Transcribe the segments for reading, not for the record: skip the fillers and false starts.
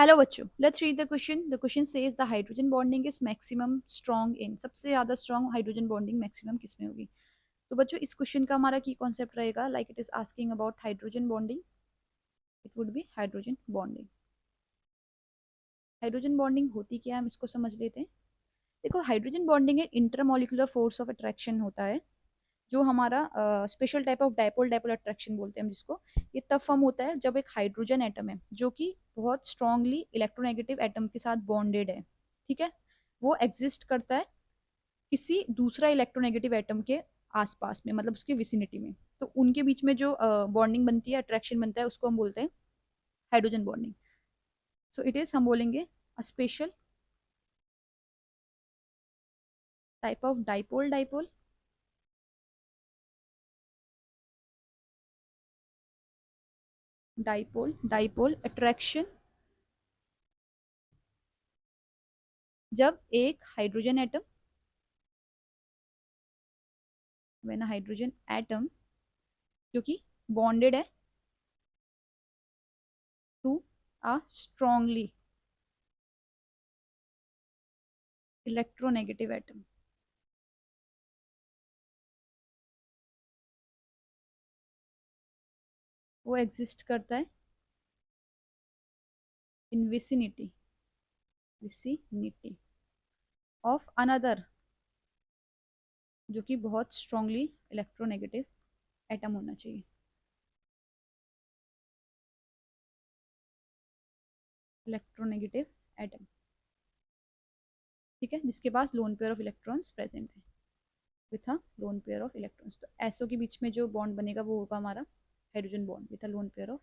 Hello बच्चों, let's read the question. The question says the hydrogen bonding is maximum strong in. सबसे ज्यादा strong hydrogen bonding maximum किस में होगी? तो बच्चों, इस क्वेश्चन का हमारा की कॉन्सेप्ट रहेगा, like it is asking about hydrogen bonding, it would be hydrogen bonding. Hydrogen bonding होती क्या है, हम इसको समझ लेते हैं। देखो, हाइड्रोजन बॉन्डिंग एक इंटरमोलिकुलर फोर्स ऑफ अट्रैक्शन होता है, जो हमारा special type of dipole dipole attraction बोलते हैं हम जिसको। ये तब फॉर्म होता है जब एक हाइड्रोजन एटम है जो कि बहुत स्ट्रांगली इलेक्ट्रोनेगेटिव एटम के साथ बॉन्डेड है, ठीक है, वो एग्जिस्ट करता है किसी दूसरा इलेक्ट्रोनेगेटिव एटम के आसपास में, मतलब उसकी विसिनिटी में। तो उनके बीच में जो बॉन्डिंग बनती है, अट्रैक्शन बनता है, उसको हम बोलते हैं hydrogen bonding. So it is, हम बोलेंगे, a special type of dipole dipole dipole dipole attraction, जब एक hydrogen atom, when a hydrogen atom जो कि बॉन्डेड है to a strongly electronegative atom, वो एग्जिस्ट करता है in vicinity vicinity of another, जो कि बहुत स्ट्रांगली इलेक्ट्रोनेगेटिव एटम होना चाहिए। इलेक्ट्रोनेगेटिव एटम, ठीक है, जिसके पास lone pair of electrons present है, with a lone pair of electrons. तो एसओ के बीच में जो बॉन्ड बनेगा वो होगा हमारा hydrogen bond with a lone pair of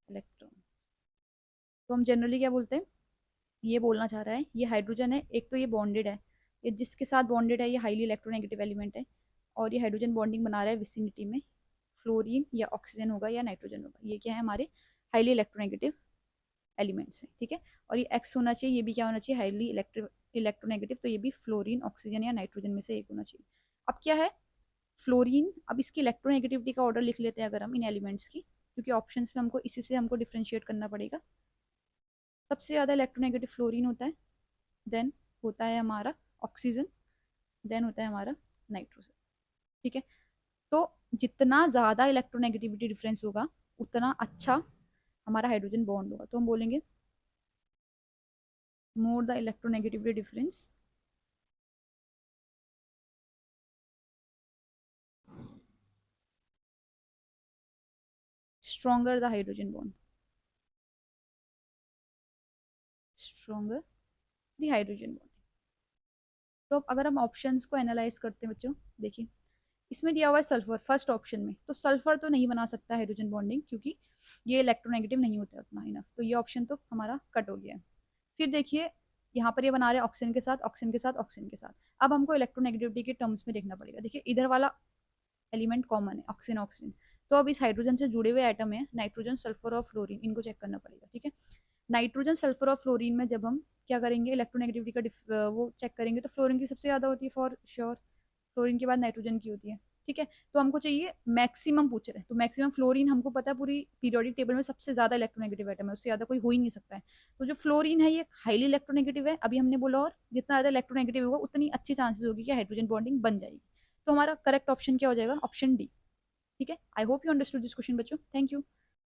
electron. तो हम जनरली क्या बोलते हैं, ये बोलना चाह रहा है ये हाइड्रोजन है, एक तो ये बॉन्डेड है, ये जिसके साथ बॉन्डेड है ये हाईली इलेक्ट्रोनेगेटिव एलिमेंट है, और ये हाइड्रोजन बॉन्डिंग बना रहा है विसिनिटी में, फ्लोरीन या ऑक्सीजन होगा या नाइट्रोजन होगा, ये क्या है, हमारे हाईली इलेक्ट्रोनेगेटिव एलिमेंट्स हैं, ठीक है। और ये एक्स होना चाहिए, ये भी क्या होना चाहिए, हाईली इलेक्ट्रोनेगेटिव, तो ये भी फ्लोरीन, ऑक्सीजन या नाइट्रोजन में से एक होना चाहिए। अब क्या है, फ्लोरीन, अब इसकी इलेक्ट्रोनेगेटिविटी का ऑर्डर लिख लेते हैं अगर हम इन एलिमेंट्स की, क्योंकि ऑप्शंस में हमको इसी से हमको डिफ्रेंशिएट करना पड़ेगा। सबसे ज़्यादा इलेक्ट्रोनेगेटिव फ्लोरीन होता है, देन होता है हमारा ऑक्सीजन, देन होता है हमारा नाइट्रोजन, ठीक है। तो जितना ज़्यादा इलेक्ट्रोनेगेटिविटी डिफरेंस होगा उतना अच्छा हमारा हाइड्रोजन बॉन्ड होगा। तो हम बोलेंगे more the electronegativity difference, stronger the hydrogen bond, stronger the hydrogen bond. तो अब अगर हम ऑप्शंस को एनालाइज करते हैं बच्चों, देखिए इसमें दिया हुआ है सल्फर फर्स्ट ऑप्शन में, तो सल्फर तो नहीं बना सकता हाइड्रोजन बॉन्डिंग, क्योंकि ये इलेक्ट्रोनेगेटिव नहीं होता उतना इनफ, तो ये ऑप्शन तो हमारा कट हो गया है। फिर देखिए, यहाँ पर ये बना रहे हैं ऑक्सीजन के साथ, ऑक्सीजन के साथ, ऑक्सीजन के साथ। अब हमको इलेक्ट्रोनेगेटिविटी के टर्म्स में देखना पड़ेगा। देखिए इधर वाला एलिमेंट कॉमन है, ऑक्सीजन ऑक्सीजन, तो अब इस हाइड्रोजन से जुड़े हुए एटम है नाइट्रोजन, सल्फर और फ्लोरीन, इनको चेक करना पड़ेगा, ठीक है। नाइट्रोजन, सल्फर और फ्लोरीन में जब हम क्या करेंगे, इलेक्ट्रोनेगेटिविटी का वो चेक करेंगे, तो फ्लोरीन की सबसे ज्यादा होती है फॉर श्योर, फ्लोरीन के बाद नाइट्रोजन की होती है, ठीक है। तो हमको चाहिए मैक्सिमम, पूछ रहे हैं तो मैक्सिमम फ्लोरीन, हमको पता है पूरी पीरियोडिक टेबल में सबसे ज्यादा इलेक्ट्रोनेगेटिव एटम है, उससे ज्यादा कोई हो ही नहीं सकता है। तो जो फ्लोरीन है ये हाईली इलेक्ट्रोनेगेटिव है, अभी हमने बोला, और जितना ज्यादा इलेक्ट्रोनेगेटिव होगा उतनी अच्छी चांसेस होगी कि हाइड्रोजन बॉन्डिंग बन जाएगी। तो हमारा करेक्ट ऑप्शन क्या हो जाएगा, ऑप्शन डी, ठीक है। I hope you understood this question बच्चों, थैंक यू।